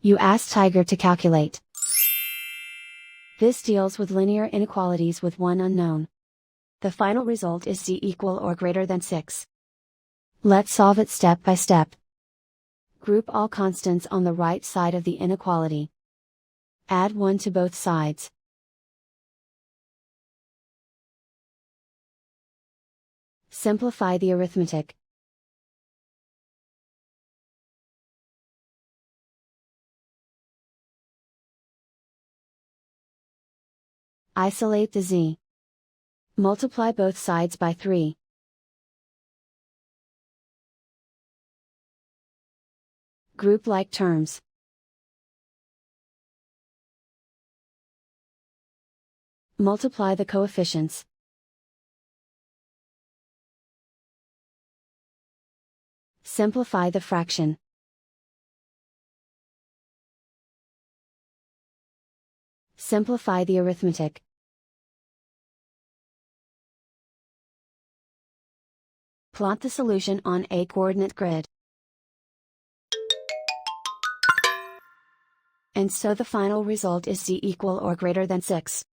You ask Tiger to calculate. This deals with linear inequalities with one unknown. The final result is z equal or greater than 6. Let's solve it step by step. Group all constants on the right side of the inequality. Add 1 to both sides. Simplify the arithmetic. Isolate the z. Multiply both sides by 3. Group like terms. Multiply the coefficients. Simplify the fraction. Simplify the arithmetic. Plot the solution on a coordinate grid. And so the final result is z equal or greater than 6.